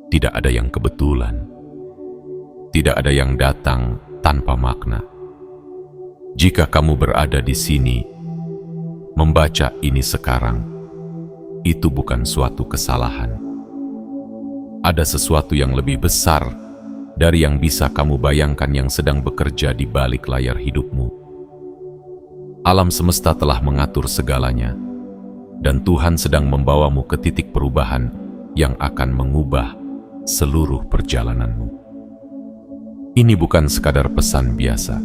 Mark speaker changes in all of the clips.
Speaker 1: Tidak ada yang kebetulan. Tidak ada yang datang tanpa makna. Jika kamu berada di sini, membaca ini sekarang, itu bukan suatu kesalahan. Ada sesuatu yang lebih besar dari yang bisa kamu bayangkan yang sedang bekerja di balik layar hidupmu. Alam semesta telah mengatur segalanya, dan Tuhan sedang membawamu ke titik perubahan yang akan mengubah seluruh perjalananmu. Ini bukan sekadar pesan biasa.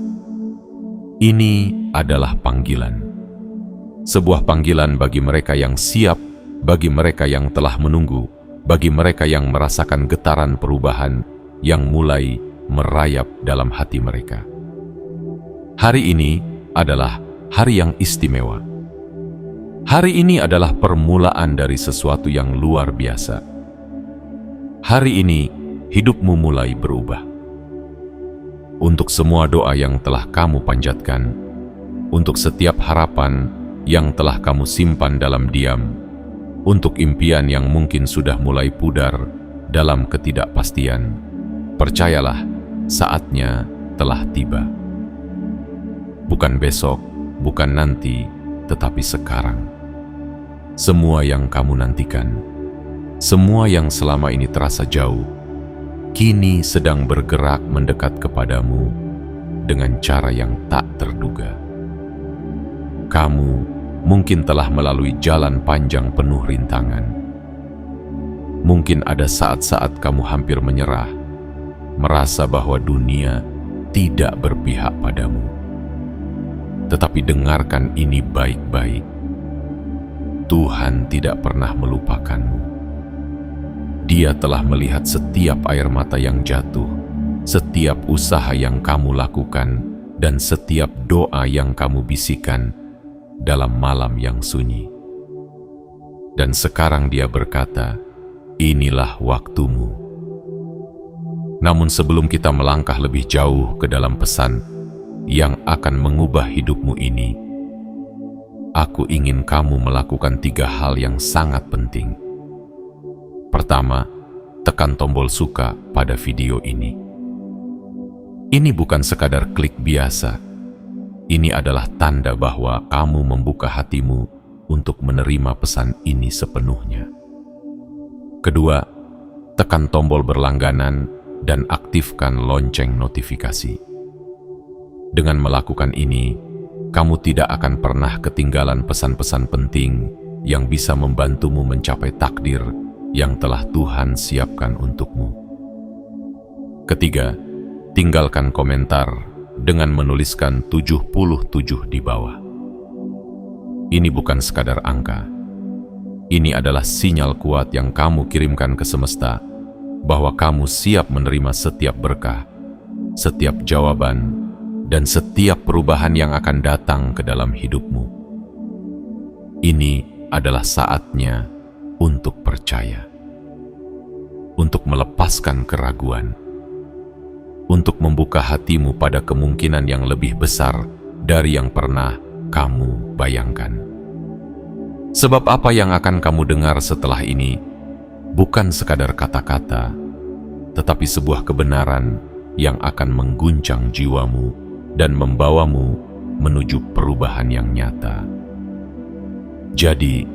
Speaker 1: Ini adalah panggilan. Sebuah panggilan bagi mereka yang siap, bagi mereka yang telah menunggu, bagi mereka yang merasakan getaran perubahan yang mulai merayap dalam hati mereka. Hari ini adalah hari yang istimewa. Hari ini adalah permulaan dari sesuatu yang luar biasa. Hari ini, hidupmu mulai berubah. Untuk semua doa yang telah kamu panjatkan, untuk setiap harapan yang telah kamu simpan dalam diam, untuk impian yang mungkin sudah mulai pudar dalam ketidakpastian, percayalah, saatnya telah tiba. Bukan besok, bukan nanti, tetapi sekarang. Semua yang kamu nantikan, semua yang selama ini terasa jauh, kini sedang bergerak mendekat kepadamu dengan cara yang tak terduga. Kamu mungkin telah melalui jalan panjang penuh rintangan. Mungkin ada saat-saat kamu hampir menyerah, merasa bahwa dunia tidak berpihak padamu. Tetapi dengarkan ini baik-baik. Tuhan tidak pernah melupakanmu. Dia telah melihat setiap air mata yang jatuh, setiap usaha yang kamu lakukan, dan setiap doa yang kamu bisikan dalam malam yang sunyi. Dan sekarang Dia berkata, inilah waktumu. Namun sebelum kita melangkah lebih jauh ke dalam pesan yang akan mengubah hidupmu ini, aku ingin kamu melakukan 3 hal yang sangat penting. Pertama, tekan tombol suka pada video ini. Ini bukan sekadar klik biasa. Ini adalah tanda bahwa kamu membuka hatimu untuk menerima pesan ini sepenuhnya. Kedua, tekan tombol berlangganan dan aktifkan lonceng notifikasi. Dengan melakukan ini, kamu tidak akan pernah ketinggalan pesan-pesan penting yang bisa membantumu mencapai takdir yang telah Tuhan siapkan untukmu. Ketiga, tinggalkan komentar dengan menuliskan 77 di bawah. Ini bukan sekadar angka. Ini adalah sinyal kuat yang kamu kirimkan ke semesta bahwa kamu siap menerima setiap berkah, setiap jawaban, dan setiap perubahan yang akan datang ke dalam hidupmu. Ini adalah saatnya untuk percaya, untuk melepaskan keraguan, untuk membuka hatimu pada kemungkinan yang lebih besar dari yang pernah kamu bayangkan. Sebab apa yang akan kamu dengar setelah ini bukan sekadar kata-kata, tetapi sebuah kebenaran yang akan mengguncang jiwamu dan membawamu menuju perubahan yang nyata. Jadi,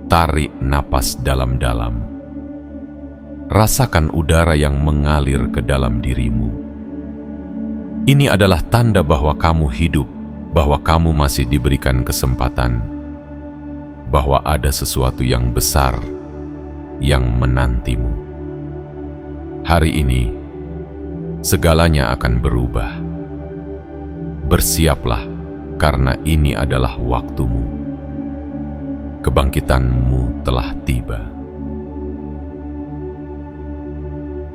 Speaker 1: tarik napas dalam-dalam. Rasakan udara yang mengalir ke dalam dirimu. Ini adalah tanda bahwa kamu hidup, bahwa kamu masih diberikan kesempatan, bahwa ada sesuatu yang besar yang menantimu. Hari ini, segalanya akan berubah. Bersiaplah, karena ini adalah waktumu. Kebangkitanmu telah tiba.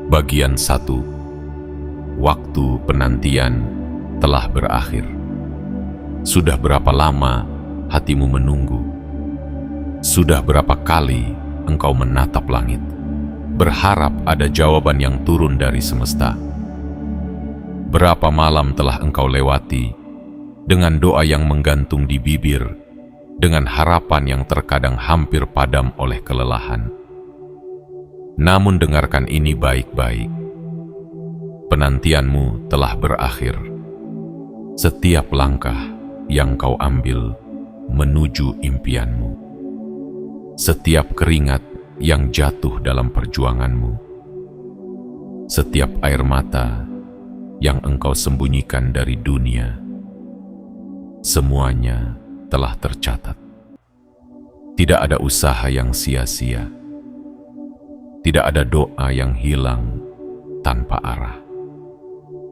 Speaker 1: Bagian 1. Waktu penantian telah berakhir. Sudah berapa lama hatimu menunggu? Sudah berapa kali engkau menatap langit, berharap ada jawaban yang turun dari semesta? Berapa malam telah engkau lewati dengan doa yang menggantung di bibir, dengan harapan yang terkadang hampir padam oleh kelelahan? Namun dengarkan ini baik-baik. Penantianmu telah berakhir. Setiap langkah yang kau ambil menuju impianmu. Setiap keringat yang jatuh dalam perjuanganmu. Setiap air mata yang engkau sembunyikan dari dunia. Semuanya telah tercatat. Tidak ada usaha yang sia-sia. Tidak ada doa yang hilang tanpa arah.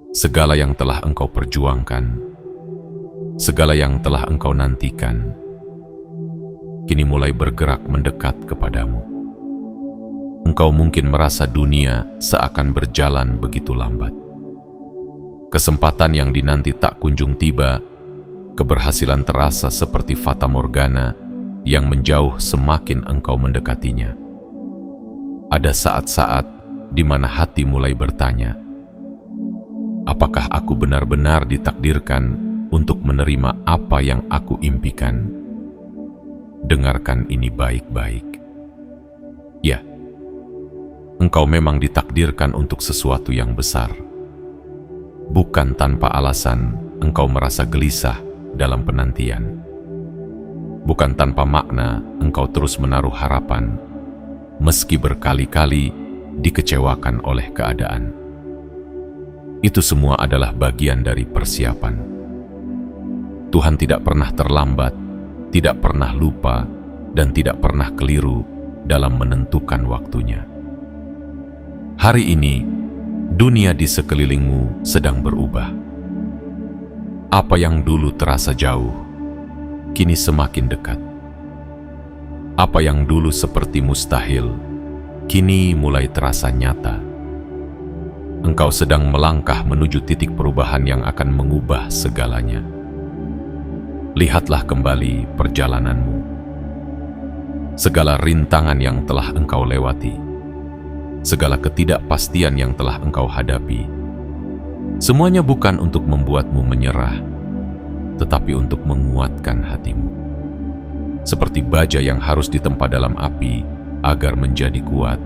Speaker 1: Segala yang telah engkau perjuangkan, segala yang telah engkau nantikan, kini mulai bergerak mendekat kepadamu. Engkau mungkin merasa dunia seakan berjalan begitu lambat. Kesempatan yang dinanti tak kunjung tiba, keberhasilan terasa seperti fata morgana yang menjauh semakin engkau mendekatinya. Ada saat-saat di mana hati mulai bertanya, apakah aku benar-benar ditakdirkan untuk menerima apa yang aku impikan? Dengarkan ini baik-baik. Ya, engkau memang ditakdirkan untuk sesuatu yang besar. Bukan tanpa alasan engkau merasa gelisah dalam penantian. Bukan tanpa makna engkau terus menaruh harapan, meski berkali-kali dikecewakan oleh keadaan. Itu semua adalah bagian dari persiapan. Tuhan tidak pernah terlambat, tidak pernah lupa, dan tidak pernah keliru dalam menentukan waktunya. Hari ini, dunia di sekelilingmu sedang berubah. Apa yang dulu terasa jauh, kini semakin dekat. Apa yang dulu seperti mustahil, kini mulai terasa nyata. Engkau sedang melangkah menuju titik perubahan yang akan mengubah segalanya. Lihatlah kembali perjalananmu. Segala rintangan yang telah engkau lewati, segala ketidakpastian yang telah engkau hadapi, semuanya bukan untuk membuatmu menyerah, tetapi untuk menguatkan hatimu. Seperti baja yang harus ditempa dalam api agar menjadi kuat,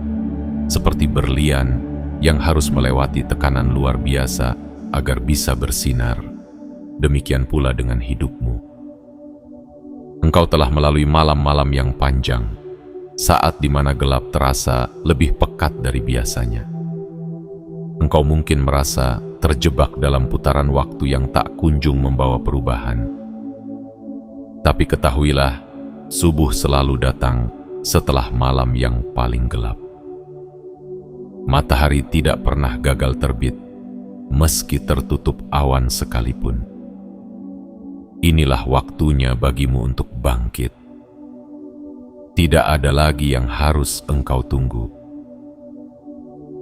Speaker 1: seperti berlian yang harus melewati tekanan luar biasa agar bisa bersinar. Demikian pula dengan hidupmu. Engkau telah melalui malam-malam yang panjang, saat di mana gelap terasa lebih pekat dari biasanya. Engkau mungkin merasa terjebak dalam putaran waktu yang tak kunjung membawa perubahan. Tapi ketahuilah, subuh selalu datang setelah malam yang paling gelap. Matahari tidak pernah gagal terbit, meski tertutup awan sekalipun. Inilah waktunya bagimu untuk bangkit. Tidak ada lagi yang harus engkau tunggu.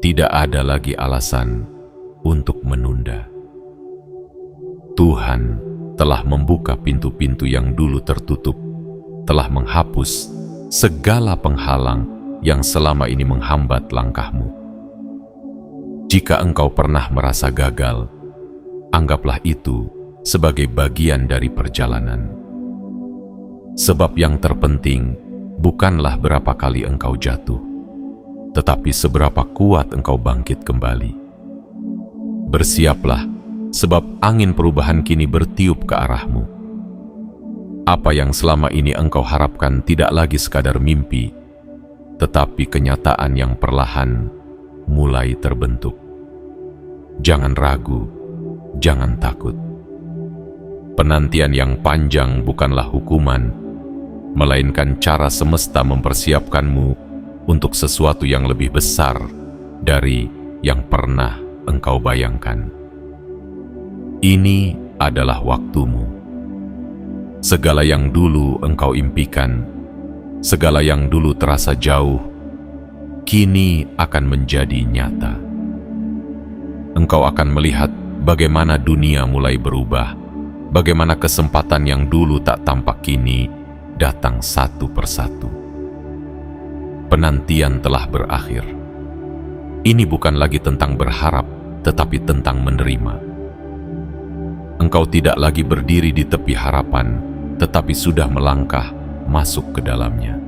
Speaker 1: Tidak ada lagi alasan untuk menunda. Tuhan telah membuka pintu-pintu yang dulu tertutup, telah menghapus segala penghalang yang selama ini menghambat langkahmu. Jika engkau pernah merasa gagal, anggaplah itu sebagai bagian dari perjalanan. Sebab yang terpenting bukanlah berapa kali engkau jatuh, tetapi seberapa kuat engkau bangkit kembali. Bersiaplah, sebab angin perubahan kini bertiup ke arahmu. Apa yang selama ini engkau harapkan tidak lagi sekadar mimpi, tetapi kenyataan yang perlahan mulai terbentuk. Jangan ragu, jangan takut. Penantian yang panjang bukanlah hukuman, melainkan cara semesta mempersiapkanmu untuk sesuatu yang lebih besar dari yang pernah engkau bayangkan. Ini adalah waktumu. Segala yang dulu engkau impikan, segala yang dulu terasa jauh, kini akan menjadi nyata. Engkau akan melihat bagaimana dunia mulai berubah, bagaimana kesempatan yang dulu tak tampak kini datang satu persatu. Penantian telah berakhir. Ini bukan lagi tentang berharap, tetapi tentang menerima. Engkau tidak lagi berdiri di tepi harapan, tetapi sudah melangkah masuk ke dalamnya.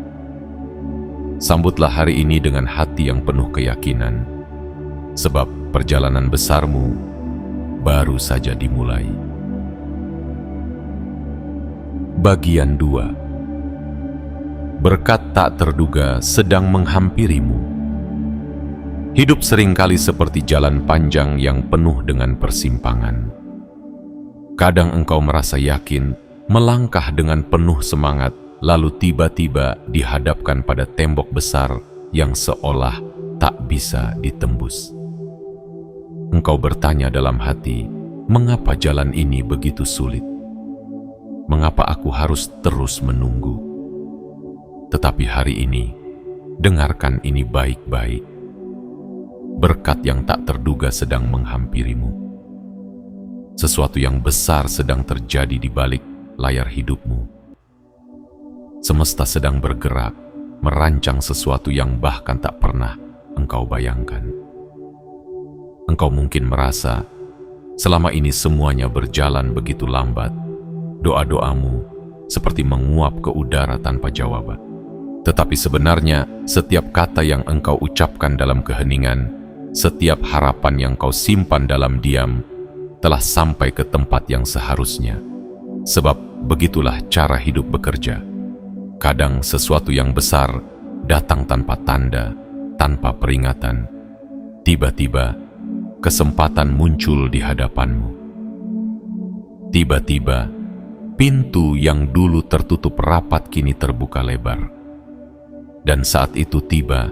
Speaker 1: Sambutlah hari ini dengan hati yang penuh keyakinan, sebab perjalanan besarmu baru saja dimulai. Bagian 2. Berkat tak terduga sedang menghampirimu. Hidup seringkali seperti jalan panjang yang penuh dengan persimpangan. Kadang engkau merasa yakin, melangkah dengan penuh semangat, lalu tiba-tiba dihadapkan pada tembok besar yang seolah tak bisa ditembus. Engkau bertanya dalam hati, mengapa jalan ini begitu sulit? Mengapa aku harus terus menunggu? Tetapi hari ini, dengarkan ini baik-baik. Berkat yang tak terduga sedang menghampirimu. Sesuatu yang besar sedang terjadi di balik layar hidupmu. Semesta sedang bergerak, merancang sesuatu yang bahkan tak pernah engkau bayangkan. Engkau mungkin merasa, selama ini semuanya berjalan begitu lambat. Doa-doamu seperti menguap ke udara tanpa jawaban. Tetapi sebenarnya, setiap kata yang engkau ucapkan dalam keheningan, setiap harapan yang kau simpan dalam diam, telah sampai ke tempat yang seharusnya. Sebab begitulah cara hidup bekerja. Kadang sesuatu yang besar datang tanpa tanda, tanpa peringatan. Tiba-tiba, kesempatan muncul di hadapanmu. Tiba-tiba, pintu yang dulu tertutup rapat kini terbuka lebar. Dan saat itu tiba,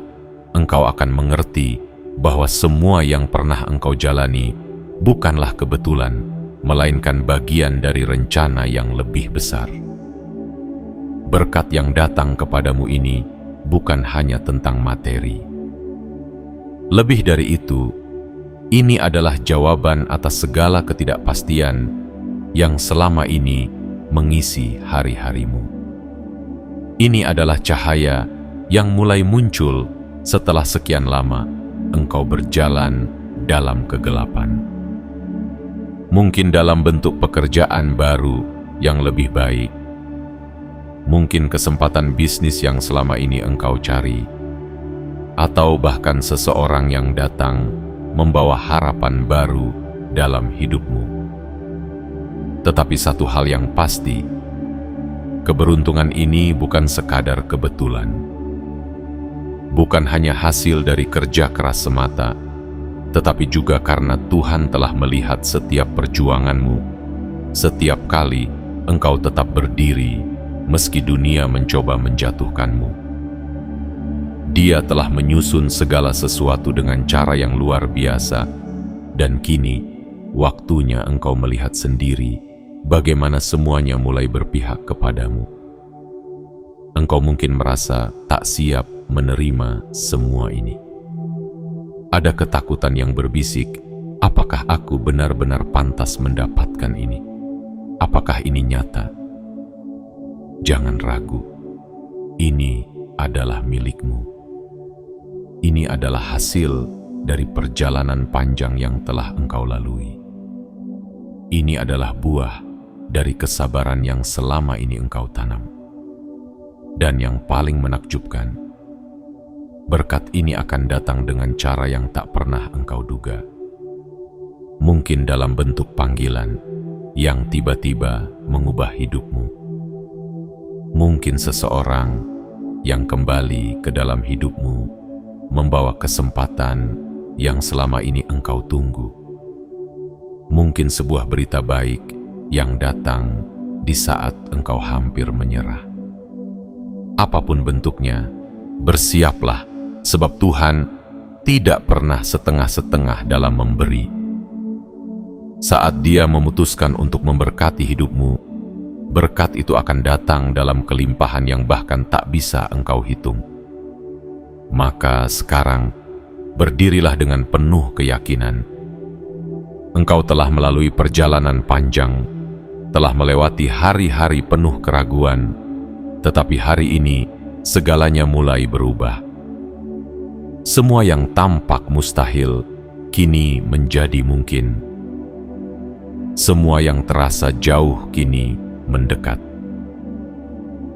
Speaker 1: engkau akan mengerti bahwa semua yang pernah engkau jalani bukanlah kebetulan, melainkan bagian dari rencana yang lebih besar. Berkat yang datang kepadamu ini bukan hanya tentang materi. Lebih dari itu, ini adalah jawaban atas segala ketidakpastian yang selama ini mengisi hari-harimu. Ini adalah cahaya yang mulai muncul setelah sekian lama engkau berjalan dalam kegelapan. Mungkin dalam bentuk pekerjaan baru yang lebih baik, mungkin kesempatan bisnis yang selama ini engkau cari, atau bahkan seseorang yang datang membawa harapan baru dalam hidupmu. Tetapi satu hal yang pasti, keberuntungan ini bukan sekadar kebetulan. Bukan hanya hasil dari kerja keras semata, tetapi juga karena Tuhan telah melihat setiap perjuanganmu. Setiap kali engkau tetap berdiri, meski dunia mencoba menjatuhkanmu. Dia telah menyusun segala sesuatu dengan cara yang luar biasa, dan kini waktunya engkau melihat sendiri bagaimana semuanya mulai berpihak kepadamu. Engkau mungkin merasa tak siap menerima semua ini. Ada ketakutan yang berbisik, apakah aku benar-benar pantas mendapatkan ini? Apakah ini nyata? Jangan ragu, ini adalah milikmu. Ini adalah hasil dari perjalanan panjang yang telah engkau lalui. Ini adalah buah dari kesabaran yang selama ini engkau tanam. Dan yang paling menakjubkan, berkat ini akan datang dengan cara yang tak pernah engkau duga. Mungkin dalam bentuk panggilan yang tiba-tiba mengubah hidupmu. Mungkin seseorang yang kembali ke dalam hidupmu membawa kesempatan yang selama ini engkau tunggu. Mungkin sebuah berita baik yang datang di saat engkau hampir menyerah. Apapun bentuknya, bersiaplah, sebab Tuhan tidak pernah setengah-setengah dalam memberi. Saat Dia memutuskan untuk memberkati hidupmu, berkat itu akan datang dalam kelimpahan yang bahkan tak bisa engkau hitung. Maka sekarang, berdirilah dengan penuh keyakinan. Engkau telah melalui perjalanan panjang, telah melewati hari-hari penuh keraguan, tetapi hari ini segalanya mulai berubah. Semua yang tampak mustahil kini menjadi mungkin. Semua yang terasa jauh kini mendekat.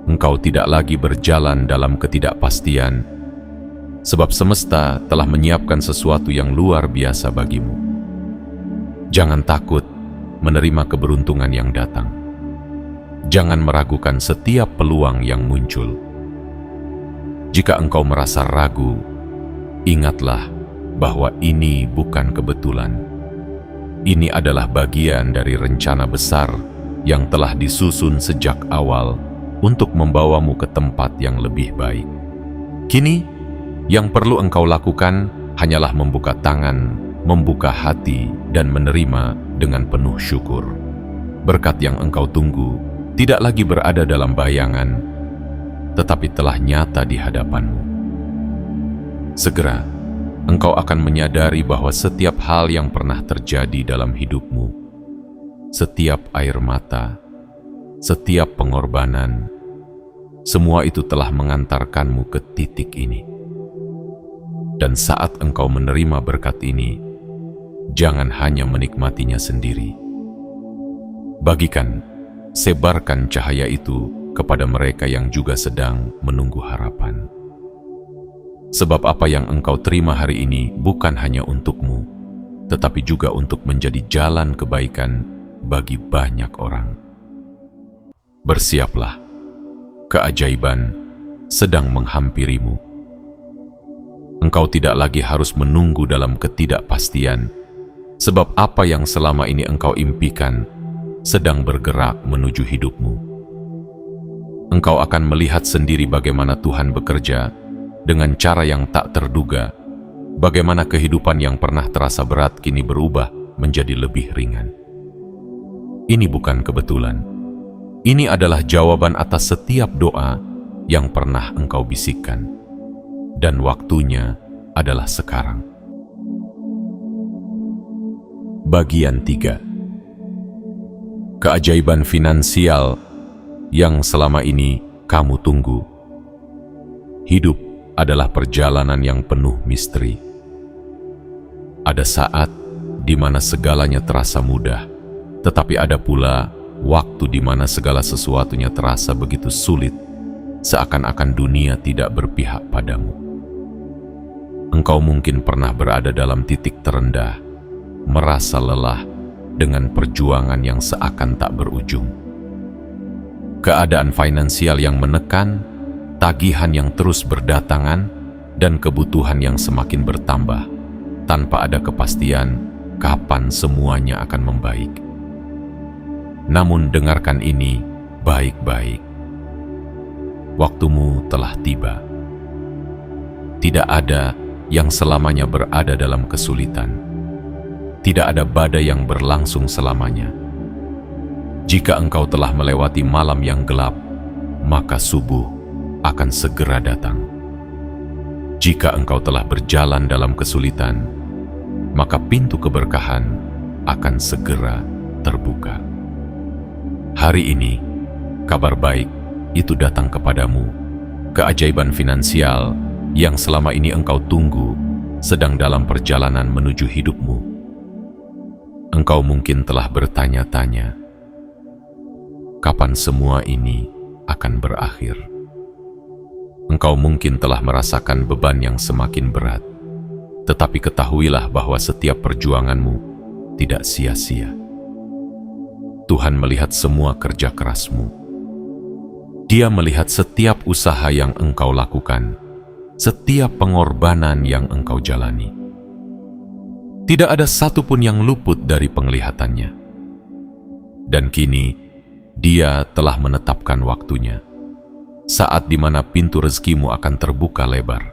Speaker 1: Engkau tidak lagi berjalan dalam ketidakpastian, sebab semesta telah menyiapkan sesuatu yang luar biasa bagimu. Jangan takut menerima keberuntungan yang datang. Jangan meragukan setiap peluang yang muncul. Jika engkau merasa ragu, ingatlah bahwa ini bukan kebetulan. Ini adalah bagian dari rencana besar yang telah disusun sejak awal untuk membawamu ke tempat yang lebih baik. Kini, yang perlu engkau lakukan hanyalah membuka tangan, membuka hati, dan menerima dengan penuh syukur. Berkat yang engkau tunggu tidak lagi berada dalam bayangan, tetapi telah nyata di hadapanmu. Segera, engkau akan menyadari bahwa setiap hal yang pernah terjadi dalam hidupmu, setiap air mata, setiap pengorbanan, semua itu telah mengantarkanmu ke titik ini. Dan saat engkau menerima berkat ini, jangan hanya menikmatinya sendiri. Bagikan, sebarkan cahaya itu kepada mereka yang juga sedang menunggu harapan. Sebab apa yang engkau terima hari ini bukan hanya untukmu, tetapi juga untuk menjadi jalan kebaikan bagi banyak orang. Bersiaplah, keajaiban sedang menghampirimu. Engkau tidak lagi harus menunggu dalam ketidakpastian, sebab apa yang selama ini engkau impikan sedang bergerak menuju hidupmu. Engkau akan melihat sendiri bagaimana Tuhan bekerja dengan cara yang tak terduga, bagaimana kehidupan yang pernah terasa berat kini berubah menjadi lebih ringan. Ini bukan kebetulan. Ini adalah jawaban atas setiap doa yang pernah engkau bisikkan. Dan waktunya adalah sekarang. Bagian 3. Keajaiban finansial yang selama ini kamu tunggu. Hidup adalah perjalanan yang penuh misteri. Ada saat di mana segalanya terasa mudah, tetapi ada pula waktu di mana segala sesuatunya terasa begitu sulit, seakan-akan dunia tidak berpihak padamu. Engkau mungkin pernah berada dalam titik terendah, merasa lelah dengan perjuangan yang seakan tak berujung. Keadaan finansial yang menekan, tagihan yang terus berdatangan, dan kebutuhan yang semakin bertambah, tanpa ada kepastian kapan semuanya akan membaik. Namun dengarkan ini baik-baik. Waktumu telah tiba. Tidak ada yang selamanya berada dalam kesulitan. Tidak ada badai yang berlangsung selamanya. Jika engkau telah melewati malam yang gelap, maka subuh akan segera datang. Jika engkau telah berjalan dalam kesulitan, maka pintu keberkahan akan segera terbuka. Hari ini, kabar baik itu datang kepadamu. Keajaiban finansial yang selama ini engkau tunggu sedang dalam perjalanan menuju hidupmu. Engkau mungkin telah bertanya-tanya, kapan semua ini akan berakhir? Engkau mungkin telah merasakan beban yang semakin berat, tetapi ketahuilah bahwa setiap perjuanganmu tidak sia-sia. Tuhan melihat semua kerja kerasmu. Dia melihat setiap usaha yang engkau lakukan, setiap pengorbanan yang engkau jalani. Tidak ada satupun yang luput dari penglihatannya. Dan kini, Dia telah menetapkan waktunya. Saat di mana pintu rezekimu akan terbuka lebar.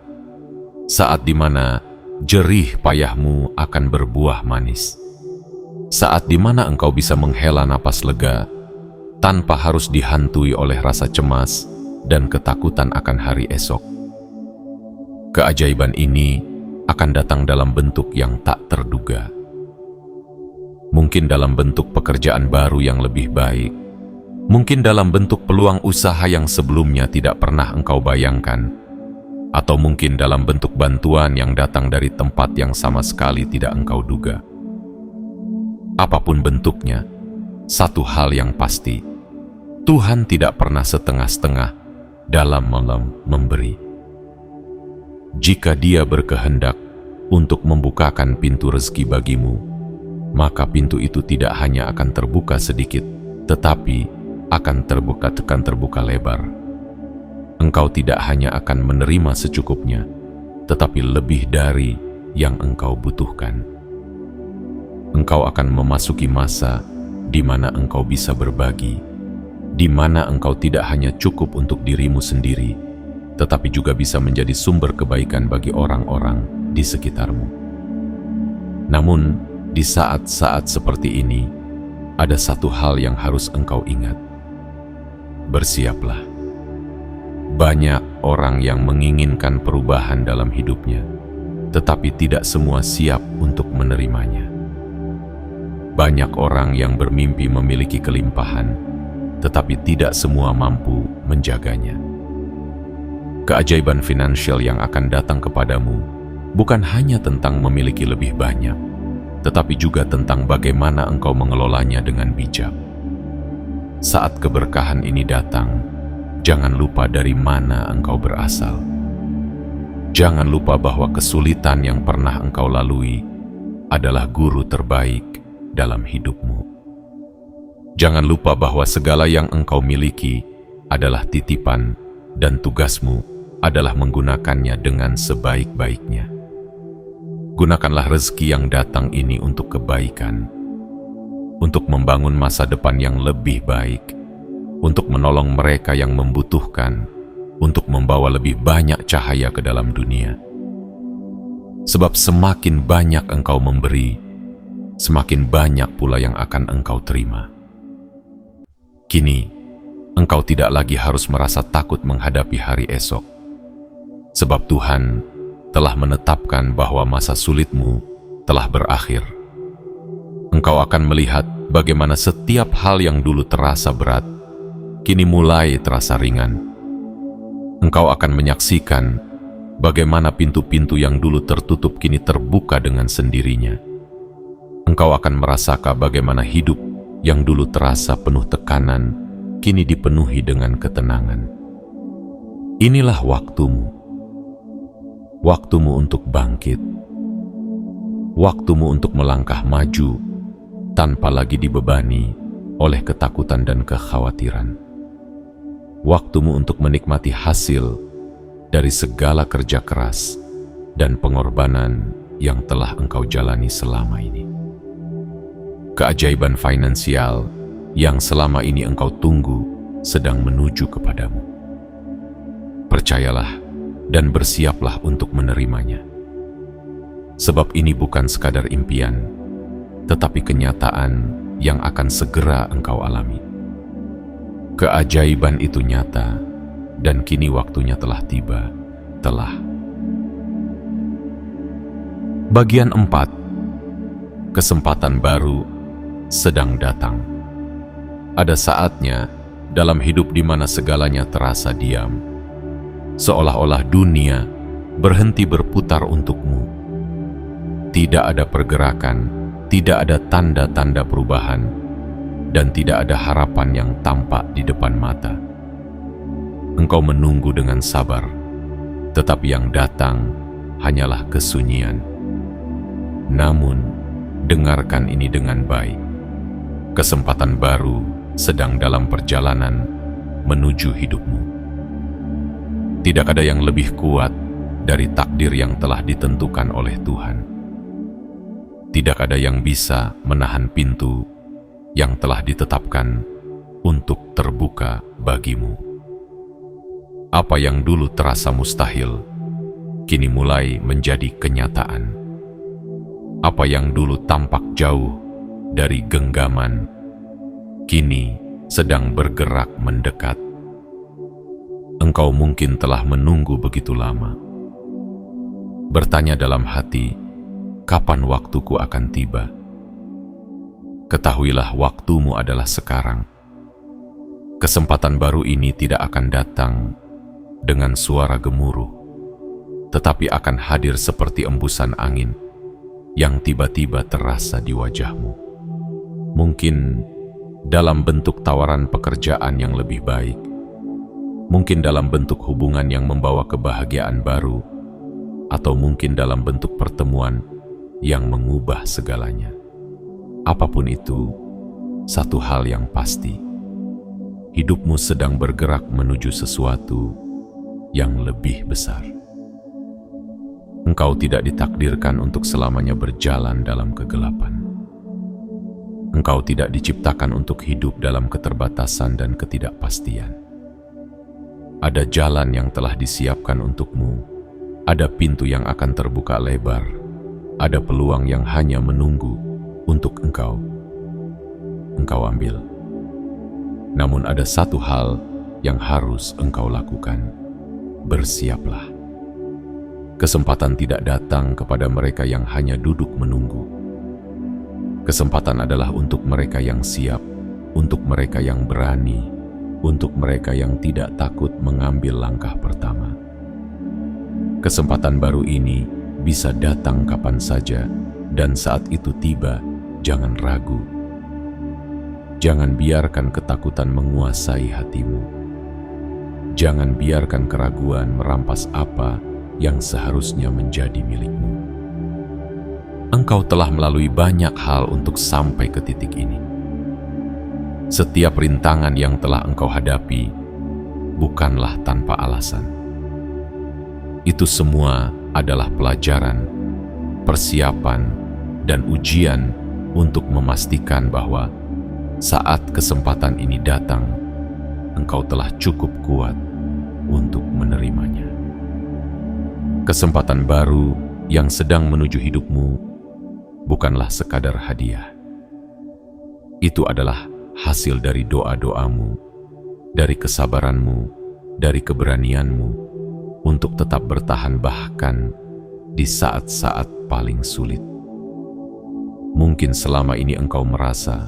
Speaker 1: Saat di mana jerih payahmu akan berbuah manis. Saat di mana engkau bisa menghela napas lega, tanpa harus dihantui oleh rasa cemas dan ketakutan akan hari esok. Keajaiban ini akan datang dalam bentuk yang tak terduga. Mungkin dalam bentuk pekerjaan baru yang lebih baik. Mungkin dalam bentuk peluang usaha yang sebelumnya tidak pernah engkau bayangkan. Atau mungkin dalam bentuk bantuan yang datang dari tempat yang sama sekali tidak engkau duga. Apapun bentuknya, satu hal yang pasti, Tuhan tidak pernah setengah-setengah dalam memberi. Jika Dia berkehendak untuk membukakan pintu rezeki bagimu, maka pintu itu tidak hanya akan terbuka sedikit, tetapi akan terbuka lebar. Engkau tidak hanya akan menerima secukupnya, tetapi lebih dari yang engkau butuhkan. Engkau akan memasuki masa di mana engkau bisa berbagi, di mana engkau tidak hanya cukup untuk dirimu sendiri, tetapi juga bisa menjadi sumber kebaikan bagi orang-orang di sekitarmu. Namun, di saat-saat seperti ini, ada satu hal yang harus engkau ingat. Bersiaplah. Banyak orang yang menginginkan perubahan dalam hidupnya, tetapi tidak semua siap untuk menerimanya. Banyak orang yang bermimpi memiliki kelimpahan, tetapi tidak semua mampu menjaganya. Keajaiban finansial yang akan datang kepadamu bukan hanya tentang memiliki lebih banyak, tetapi juga tentang bagaimana engkau mengelolanya dengan bijak. Saat keberkahan ini datang, jangan lupa dari mana engkau berasal. Jangan lupa bahwa kesulitan yang pernah engkau lalui adalah guru terbaik dalam hidupmu. Jangan lupa bahwa segala yang engkau miliki adalah titipan dan tugasmu adalah menggunakannya dengan sebaik-baiknya. Gunakanlah rezeki yang datang ini untuk kebaikan, untuk membangun masa depan yang lebih baik, untuk menolong mereka yang membutuhkan, untuk membawa lebih banyak cahaya ke dalam dunia. Sebab semakin banyak engkau memberi, semakin banyak pula yang akan engkau terima. Kini, engkau tidak lagi harus merasa takut menghadapi hari esok, sebab Tuhan telah menetapkan bahwa masa sulitmu telah berakhir. Engkau akan melihat bagaimana setiap hal yang dulu terasa berat, kini mulai terasa ringan. Engkau akan menyaksikan bagaimana pintu-pintu yang dulu tertutup kini terbuka dengan sendirinya. Engkau akan merasakan bagaimana hidup yang dulu terasa penuh tekanan, kini dipenuhi dengan ketenangan. Inilah waktumu. Waktumu untuk bangkit. Waktumu untuk melangkah maju tanpa lagi dibebani oleh ketakutan dan kekhawatiran. Waktumu untuk menikmati hasil dari segala kerja keras dan pengorbanan yang telah engkau jalani selama ini. Keajaiban finansial yang selama ini engkau tunggu sedang menuju kepadamu. Percayalah dan bersiaplah untuk menerimanya. Sebab ini bukan sekadar impian, tetapi kenyataan yang akan segera engkau alami. Keajaiban itu nyata, dan kini waktunya telah tiba. Bagian 4. Kesempatan baru sedang datang. Ada saatnya dalam hidup di mana segalanya terasa diam, seolah-olah dunia berhenti berputar untukmu. Tidak ada pergerakan, tidak ada tanda-tanda perubahan, dan tidak ada harapan yang tampak di depan mata. Engkau menunggu dengan sabar, tetapi yang datang hanyalah kesunyian. Namun, dengarkan ini dengan baik. Kesempatan baru sedang dalam perjalanan menuju hidupmu. Tidak ada yang lebih kuat dari takdir yang telah ditentukan oleh Tuhan. Tidak ada yang bisa menahan pintu yang telah ditetapkan untuk terbuka bagimu. Apa yang dulu terasa mustahil, kini mulai menjadi kenyataan. Apa yang dulu tampak jauh dari genggaman, kini sedang bergerak mendekat. Engkau mungkin telah menunggu begitu lama. Bertanya dalam hati, kapan waktuku akan tiba? Ketahuilah waktumu adalah sekarang. Kesempatan baru ini tidak akan datang dengan suara gemuruh, tetapi akan hadir seperti embusan angin yang tiba-tiba terasa di wajahmu. Mungkin dalam bentuk tawaran pekerjaan yang lebih baik, mungkin dalam bentuk hubungan yang membawa kebahagiaan baru, atau mungkin dalam bentuk pertemuan yang mengubah segalanya. Apapun itu, satu hal yang pasti, hidupmu sedang bergerak menuju sesuatu yang lebih besar. Engkau tidak ditakdirkan untuk selamanya berjalan dalam kegelapan. Engkau tidak diciptakan untuk hidup dalam keterbatasan dan ketidakpastian. Ada jalan yang telah disiapkan untukmu, ada pintu yang akan terbuka lebar, ada peluang yang hanya menunggu untuk engkau ambil. Namun ada satu hal yang harus engkau lakukan. Bersiaplah. Kesempatan tidak datang kepada mereka yang hanya duduk menunggu. Kesempatan adalah untuk mereka yang siap, untuk mereka yang berani, untuk mereka yang tidak takut mengambil langkah pertama. Kesempatan baru ini bisa datang kapan saja, dan saat itu tiba, jangan ragu. Jangan biarkan ketakutan menguasai hatimu. Jangan biarkan keraguan merampas apa yang seharusnya menjadi milikmu. Engkau telah melalui banyak hal untuk sampai ke titik ini. Setiap rintangan yang telah engkau hadapi bukanlah tanpa alasan. Itu semua adalah pelajaran, persiapan, dan ujian untuk memastikan bahwa saat kesempatan ini datang, engkau telah cukup kuat untuk menerimanya. Kesempatan baru yang sedang menuju hidupmu bukanlah sekadar hadiah. Itu adalah hasil dari doa-doamu, dari kesabaranmu, dari keberanianmu untuk tetap bertahan bahkan di saat-saat paling sulit. Mungkin selama ini engkau merasa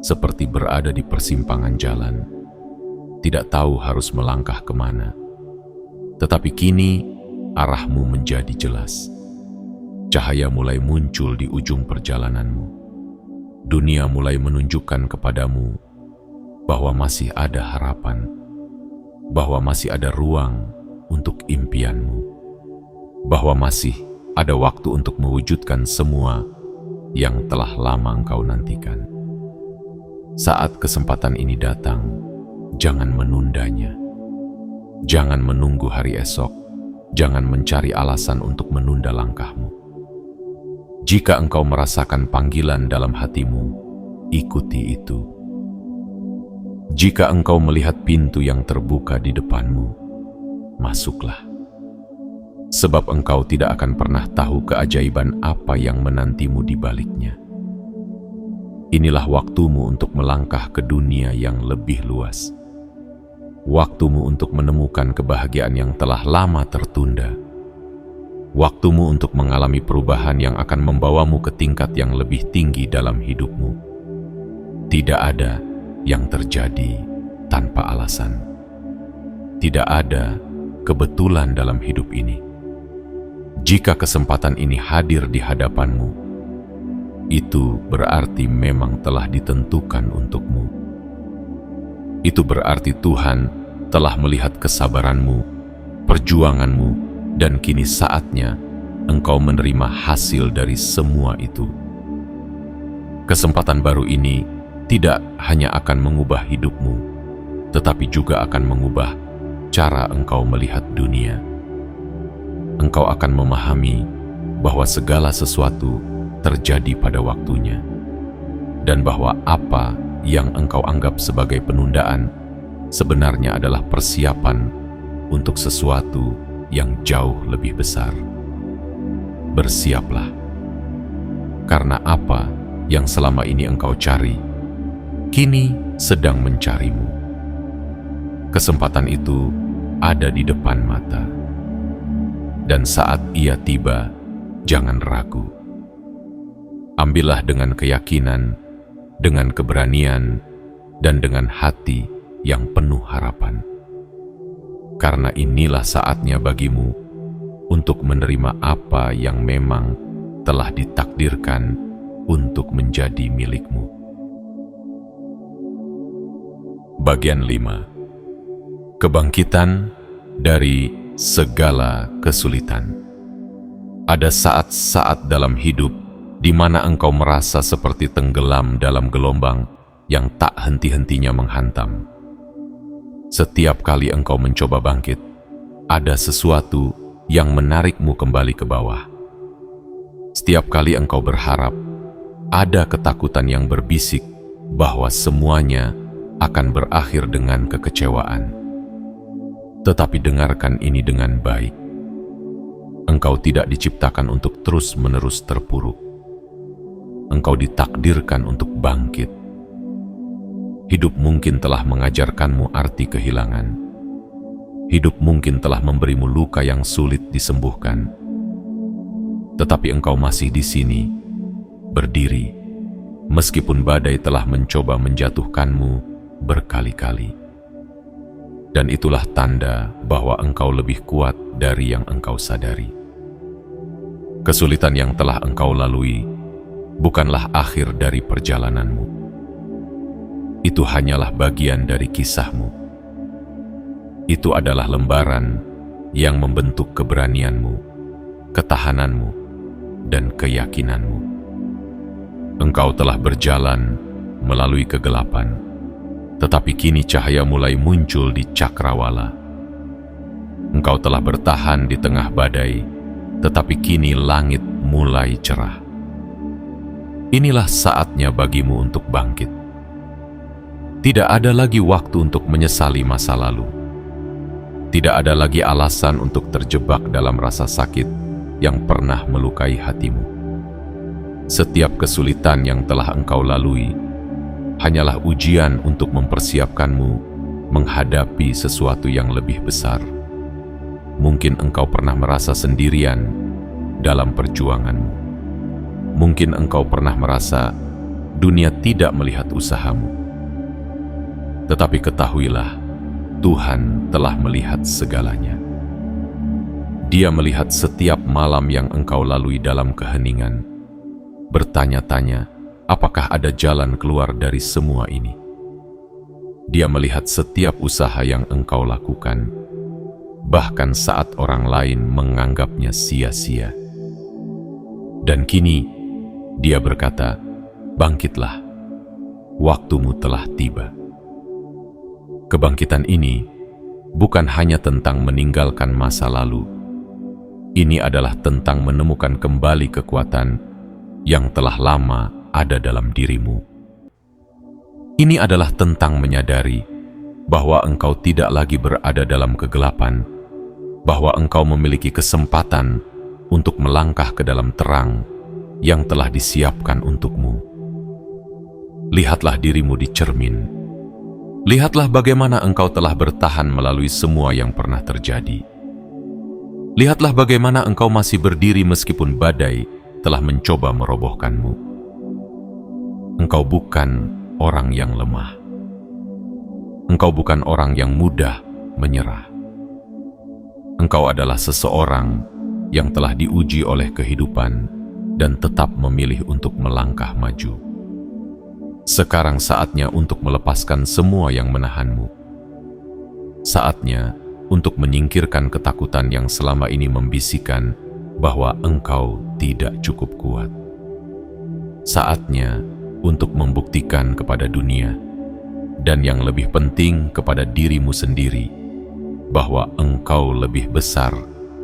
Speaker 1: seperti berada di persimpangan jalan, tidak tahu harus melangkah kemana. Tetapi kini arahmu menjadi jelas. Cahaya mulai muncul di ujung perjalananmu. Dunia mulai menunjukkan kepadamu bahwa masih ada harapan, bahwa masih ada ruang untuk impianmu, bahwa masih ada waktu untuk mewujudkan semua yang telah lama engkau nantikan. Saat kesempatan ini datang, jangan menundanya. Jangan menunggu hari esok. Jangan mencari alasan untuk menunda langkahmu. Jika engkau merasakan panggilan dalam hatimu, ikuti itu. Jika engkau melihat pintu yang terbuka di depanmu, masuklah. Sebab engkau tidak akan pernah tahu keajaiban apa yang menantimu di baliknya. Inilah waktumu untuk melangkah ke dunia yang lebih luas. Waktumu untuk menemukan kebahagiaan yang telah lama tertunda. Waktumu untuk mengalami perubahan yang akan membawamu ke tingkat yang lebih tinggi dalam hidupmu. Tidak ada yang terjadi tanpa alasan. Tidak ada kebetulan dalam hidup ini. Jika kesempatan ini hadir di hadapanmu, itu berarti memang telah ditentukan untukmu. Itu berarti Tuhan telah melihat kesabaranmu, perjuanganmu, dan kini saatnya engkau menerima hasil dari semua itu. Kesempatan baru ini tidak hanya akan mengubah hidupmu, tetapi juga akan mengubah cara engkau melihat dunia. Engkau akan memahami bahwa segala sesuatu terjadi pada waktunya, dan bahwa apa yang engkau anggap sebagai penundaan sebenarnya adalah persiapan untuk sesuatu yang jauh lebih besar. Bersiaplah, karena apa yang selama ini engkau cari kini sedang mencarimu. Kesempatan itu ada di depan mata, dan saat ia tiba, jangan ragu. Ambillah dengan keyakinan, dengan keberanian, dan dengan hati yang penuh harapan. Karena inilah saatnya bagimu untuk menerima apa yang memang telah ditakdirkan untuk menjadi milikmu. Bagian 5. Kebangkitan dari segala kesulitan. Ada saat-saat dalam hidup di mana engkau merasa seperti tenggelam dalam gelombang yang tak henti-hentinya menghantam. Setiap kali engkau mencoba bangkit, ada sesuatu yang menarikmu kembali ke bawah. Setiap kali engkau berharap, ada ketakutan yang berbisik bahwa semuanya akan berakhir dengan kekecewaan. Tetapi dengarkan ini dengan baik. Engkau tidak diciptakan untuk terus-menerus terpuruk. Engkau ditakdirkan untuk bangkit. Hidup mungkin telah mengajarkanmu arti kehilangan. Hidup mungkin telah memberimu luka yang sulit disembuhkan. Tetapi engkau masih di sini, berdiri, meskipun badai telah mencoba menjatuhkanmu berkali-kali. Dan itulah tanda bahwa engkau lebih kuat dari yang engkau sadari. Kesulitan yang telah engkau lalui bukanlah akhir dari perjalananmu. Itu hanyalah bagian dari kisahmu. Itu adalah lembaran yang membentuk keberanianmu, ketahananmu, dan keyakinanmu. Engkau telah berjalan melalui kegelapan, tetapi kini cahaya mulai muncul di cakrawala. Engkau telah bertahan di tengah badai, tetapi kini langit mulai cerah. Inilah saatnya bagimu untuk bangkit. Tidak ada lagi waktu untuk menyesali masa lalu. Tidak ada lagi alasan untuk terjebak dalam rasa sakit yang pernah melukai hatimu. Setiap kesulitan yang telah engkau lalui hanyalah ujian untuk mempersiapkanmu menghadapi sesuatu yang lebih besar. Mungkin engkau pernah merasa sendirian dalam perjuanganmu. Mungkin engkau pernah merasa dunia tidak melihat usahamu. Tetapi ketahuilah, Tuhan telah melihat segalanya. Dia melihat setiap malam yang engkau lalui dalam keheningan, bertanya-tanya, apakah ada jalan keluar dari semua ini? Dia melihat setiap usaha yang engkau lakukan, bahkan saat orang lain menganggapnya sia-sia. Dan kini, dia berkata, bangkitlah, waktumu telah tiba. Kebangkitan ini bukan hanya tentang meninggalkan masa lalu. Ini adalah tentang menemukan kembali kekuatan yang telah lama ada dalam dirimu. Ini adalah tentang menyadari bahwa engkau tidak lagi berada dalam kegelapan, bahwa engkau memiliki kesempatan untuk melangkah ke dalam terang yang telah disiapkan untukmu. Lihatlah dirimu di cermin. Lihatlah bagaimana engkau telah bertahan melalui semua yang pernah terjadi. Lihatlah bagaimana engkau masih berdiri meskipun badai telah mencoba merobohkanmu. Engkau bukan orang yang lemah. Engkau bukan orang yang mudah menyerah. Engkau adalah seseorang yang telah diuji oleh kehidupan dan tetap memilih untuk melangkah maju. Sekarang saatnya untuk melepaskan semua yang menahanmu. Saatnya untuk menyingkirkan ketakutan yang selama ini membisikkan bahwa engkau tidak cukup kuat. Saatnya untuk membuktikan kepada dunia, dan yang lebih penting kepada dirimu sendiri, bahwa engkau lebih besar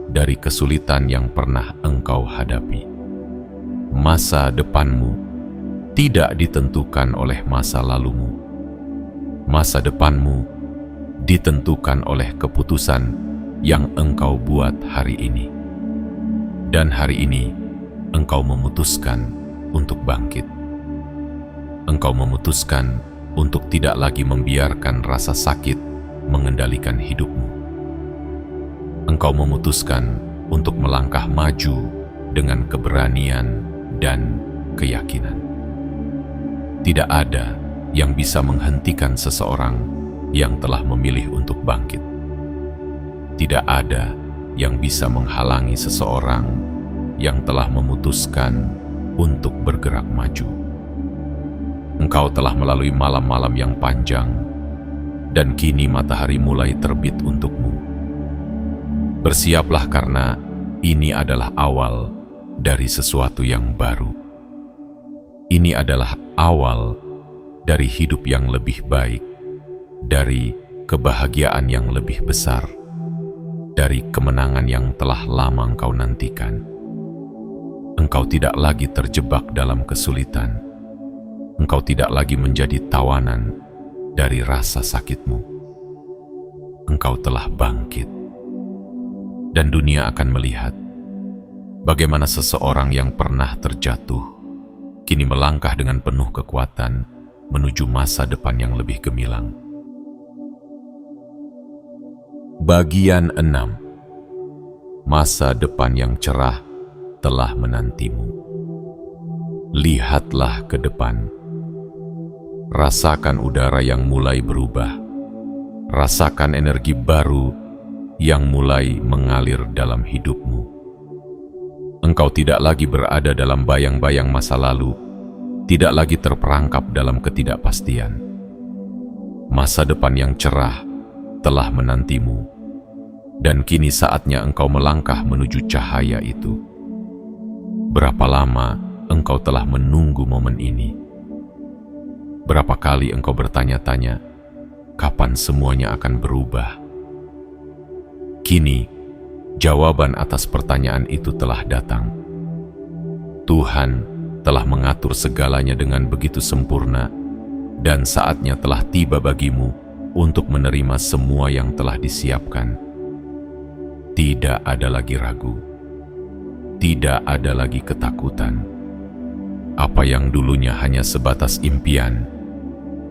Speaker 1: dari kesulitan yang pernah engkau hadapi. Masa depanmu tidak ditentukan oleh masa lalumu. Masa depanmu ditentukan oleh keputusan yang engkau buat hari ini. Dan hari ini, engkau memutuskan untuk bangkit. Engkau memutuskan untuk tidak lagi membiarkan rasa sakit mengendalikan hidupmu. Engkau memutuskan untuk melangkah maju dengan keberanian dan keyakinan. Tidak ada yang bisa menghentikan seseorang yang telah memilih untuk bangkit. Tidak ada yang bisa menghalangi seseorang yang telah memutuskan untuk bergerak maju. Engkau telah melalui malam-malam yang panjang, dan kini matahari mulai terbit untukmu. Bersiaplah karena ini adalah awal dari sesuatu yang baru. Ini adalah awal dari hidup yang lebih baik, dari kebahagiaan yang lebih besar, dari kemenangan yang telah lama engkau nantikan. Engkau tidak lagi terjebak dalam kesulitan. Engkau tidak lagi menjadi tawanan dari rasa sakitmu. Engkau telah bangkit. Dan dunia akan melihat bagaimana seseorang yang pernah terjatuh kini melangkah dengan penuh kekuatan menuju masa depan yang lebih gemilang. Bagian 6. Masa depan yang cerah telah menantimu. Lihatlah ke depan. Rasakan udara yang mulai berubah. Rasakan energi baru yang mulai mengalir dalam hidupmu. Engkau tidak lagi berada dalam bayang-bayang masa lalu, tidak lagi terperangkap dalam ketidakpastian. Masa depan yang cerah telah menantimu, dan kini saatnya engkau melangkah menuju cahaya itu. Berapa lama engkau telah menunggu momen ini? Berapa kali engkau bertanya-tanya, kapan semuanya akan berubah? Kini, jawaban atas pertanyaan itu telah datang. Tuhan telah mengatur segalanya dengan begitu sempurna, dan saatnya telah tiba bagimu untuk menerima semua yang telah disiapkan. Tidak ada lagi ragu. Tidak ada lagi ketakutan. Apa yang dulunya hanya sebatas impian,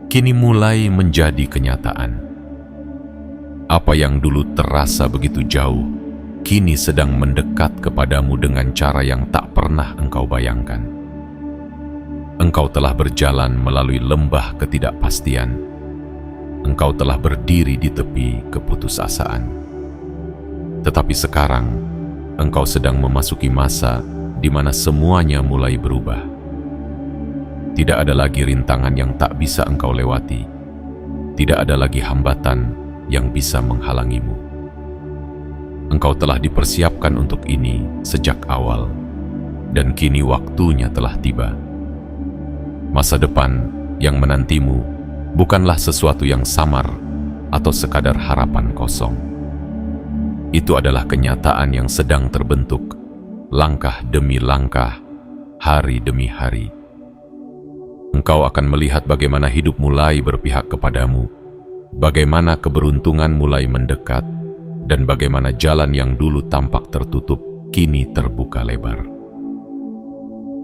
Speaker 1: kini mulai menjadi kenyataan. Apa yang dulu terasa begitu jauh, kini sedang mendekat kepadamu dengan cara yang tak pernah engkau bayangkan. Engkau telah berjalan melalui lembah ketidakpastian. Engkau telah berdiri di tepi keputusasaan. Tetapi sekarang, engkau sedang memasuki masa di mana semuanya mulai berubah. Tidak ada lagi rintangan yang tak bisa engkau lewati. Tidak ada lagi hambatan yang bisa menghalangimu. Engkau telah dipersiapkan untuk ini sejak awal, dan kini waktunya telah tiba. Masa depan yang menantimu bukanlah sesuatu yang samar atau sekadar harapan kosong. Itu adalah kenyataan yang sedang terbentuk, langkah demi langkah, hari demi hari. Engkau akan melihat bagaimana hidup mulai berpihak kepadamu, bagaimana keberuntungan mulai mendekat, dan bagaimana jalan yang dulu tampak tertutup kini terbuka lebar.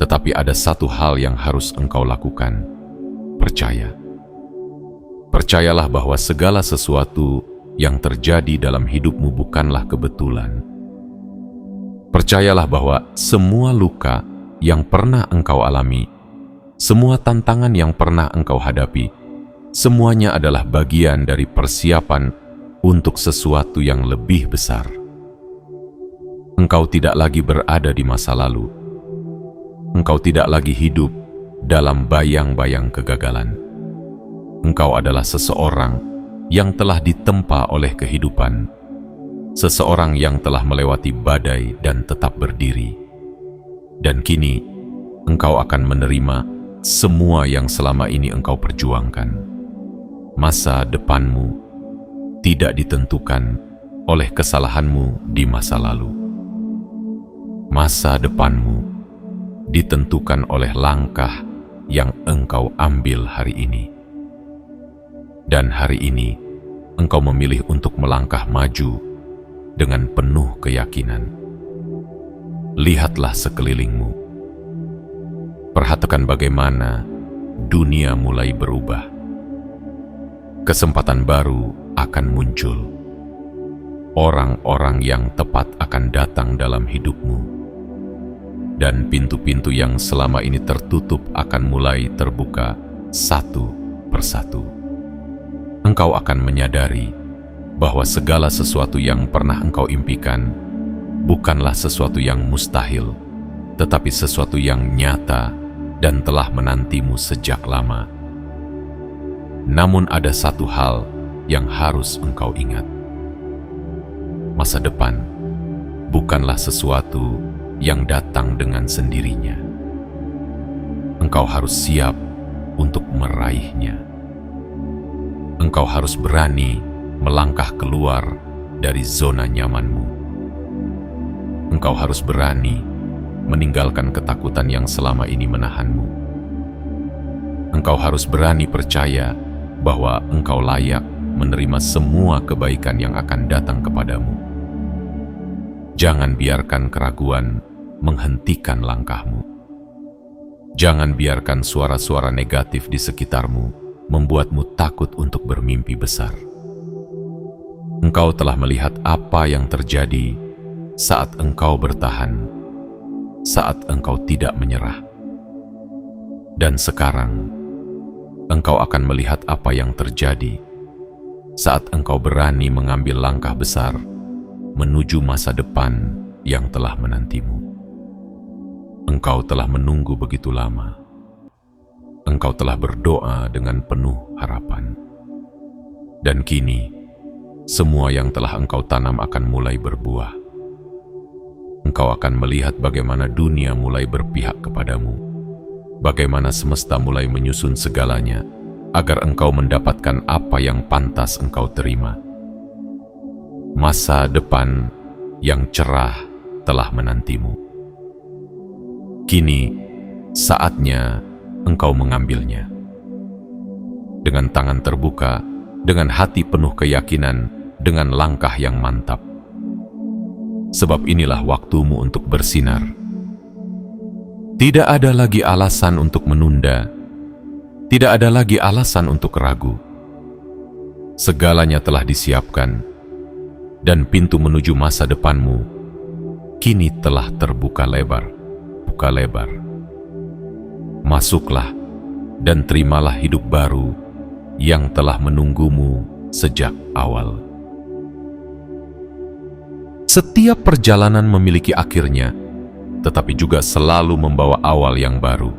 Speaker 1: Tetapi ada satu hal yang harus engkau lakukan: percaya. Percayalah bahwa segala sesuatu yang terjadi dalam hidupmu bukanlah kebetulan. Percayalah bahwa semua luka yang pernah engkau alami, semua tantangan yang pernah engkau hadapi, semuanya adalah bagian dari persiapan untuk sesuatu yang lebih besar. Engkau tidak lagi berada di masa lalu. Engkau tidak lagi hidup dalam bayang-bayang kegagalan. Engkau adalah seseorang yang telah ditempa oleh kehidupan, seseorang yang telah melewati badai dan tetap berdiri. Dan kini, engkau akan menerima semua yang selama ini engkau perjuangkan. Masa depanmu tidak ditentukan oleh kesalahanmu di masa lalu. Masa depanmu ditentukan oleh langkah yang engkau ambil hari ini. Dan hari ini, engkau memilih untuk melangkah maju dengan penuh keyakinan. Lihatlah sekelilingmu. Perhatikan bagaimana dunia mulai berubah. Kesempatan baru akan muncul. Orang-orang yang tepat akan datang dalam hidupmu. Dan pintu-pintu yang selama ini tertutup akan mulai terbuka satu persatu. Engkau akan menyadari bahwa segala sesuatu yang pernah engkau impikan bukanlah sesuatu yang mustahil, tetapi sesuatu yang nyata dan telah menantimu sejak lama. Namun ada satu hal yang harus engkau ingat. Masa depan bukanlah sesuatu yang datang dengan sendirinya. Engkau harus siap untuk meraihnya. Engkau harus berani melangkah keluar dari zona nyamanmu. Engkau harus berani meninggalkan ketakutan yang selama ini menahanmu. Engkau harus berani percaya bahwa engkau layak menerima semua kebaikan yang akan datang kepadamu. Jangan biarkan keraguan menghentikan langkahmu. Jangan biarkan suara-suara negatif di sekitarmu membuatmu takut untuk bermimpi besar. Engkau telah melihat apa yang terjadi saat engkau bertahan, saat engkau tidak menyerah. Dan sekarang, engkau akan melihat apa yang terjadi saat engkau berani mengambil langkah besar menuju masa depan yang telah menantimu. Engkau telah menunggu begitu lama. Engkau telah berdoa dengan penuh harapan. Dan kini, semua yang telah engkau tanam akan mulai berbuah. Engkau akan melihat bagaimana dunia mulai berpihak kepadamu, bagaimana semesta mulai menyusun segalanya agar engkau mendapatkan apa yang pantas engkau terima. Masa depan yang cerah telah menantimu. Kini, saatnya engkau mengambilnya. Dengan tangan terbuka, dengan hati penuh keyakinan, dengan langkah yang mantap. Sebab inilah waktumu untuk bersinar. Tidak ada lagi alasan untuk menunda. Tidak ada lagi alasan untuk ragu. Segalanya telah disiapkan, dan pintu menuju masa depanmu kini telah terbuka lebar, buka lebar. Masuklah dan terimalah hidup baru yang telah menunggumu sejak awal. Setiap perjalanan memiliki akhirnya, tetapi juga selalu membawa awal yang baru.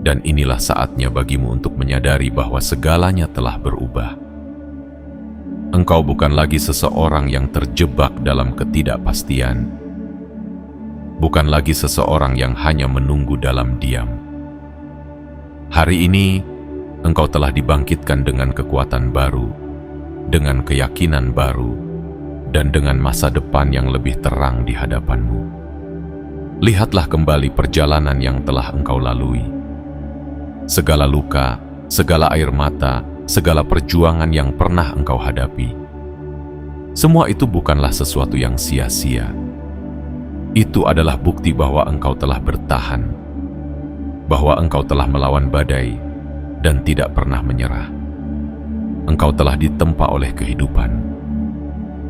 Speaker 1: Dan inilah saatnya bagimu untuk menyadari bahwa segalanya telah berubah. Engkau bukan lagi seseorang yang terjebak dalam ketidakpastian. Bukan lagi seseorang yang hanya menunggu dalam diam. Hari ini, engkau telah dibangkitkan dengan kekuatan baru, dengan keyakinan baru, dan dengan masa depan yang lebih terang di hadapanmu. Lihatlah kembali perjalanan yang telah engkau lalui. Segala luka, segala air mata, segala perjuangan yang pernah engkau hadapi. Semua itu bukanlah sesuatu yang sia-sia. Itu adalah bukti bahwa engkau telah bertahan, bahwa engkau telah melawan badai dan tidak pernah menyerah. Engkau telah ditempa oleh kehidupan,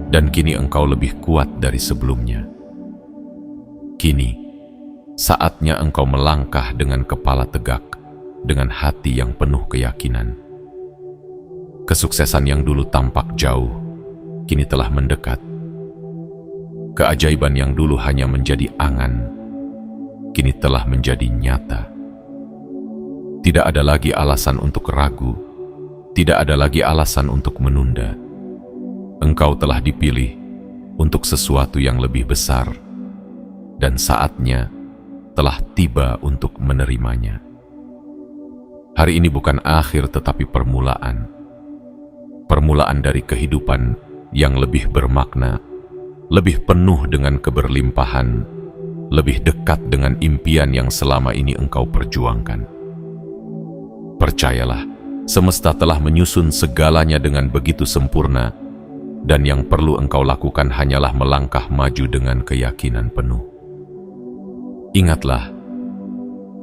Speaker 1: dan kini engkau lebih kuat dari sebelumnya. Kini, saatnya engkau melangkah dengan kepala tegak, dengan hati yang penuh keyakinan. Kesuksesan yang dulu tampak jauh, kini telah mendekat. Keajaiban yang dulu hanya menjadi angan, kini telah menjadi nyata. Tidak ada lagi alasan untuk ragu, tidak ada lagi alasan untuk menunda. Engkau telah dipilih untuk sesuatu yang lebih besar, dan saatnya telah tiba untuk menerimanya. Hari ini bukan akhir tetapi permulaan. Permulaan dari kehidupan yang lebih bermakna, lebih penuh dengan keberlimpahan, lebih dekat dengan impian yang selama ini engkau perjuangkan. Percayalah, semesta telah menyusun segalanya dengan begitu sempurna, dan yang perlu engkau lakukan hanyalah melangkah maju dengan keyakinan penuh. Ingatlah,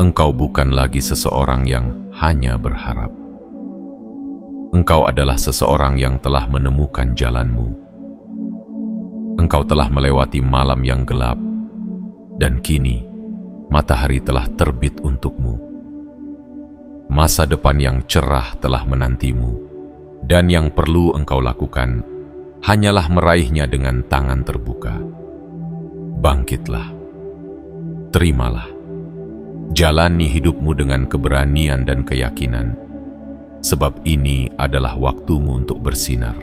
Speaker 1: engkau bukan lagi seseorang yang hanya berharap. Engkau adalah seseorang yang telah menemukan jalanmu. Engkau telah melewati malam yang gelap, dan kini matahari telah terbit untukmu. Masa depan yang cerah telah menantimu, dan yang perlu engkau lakukan hanyalah meraihnya dengan tangan terbuka. Bangkitlah, terimalah. Jalani hidupmu dengan keberanian dan keyakinan, sebab ini adalah waktumu untuk bersinar.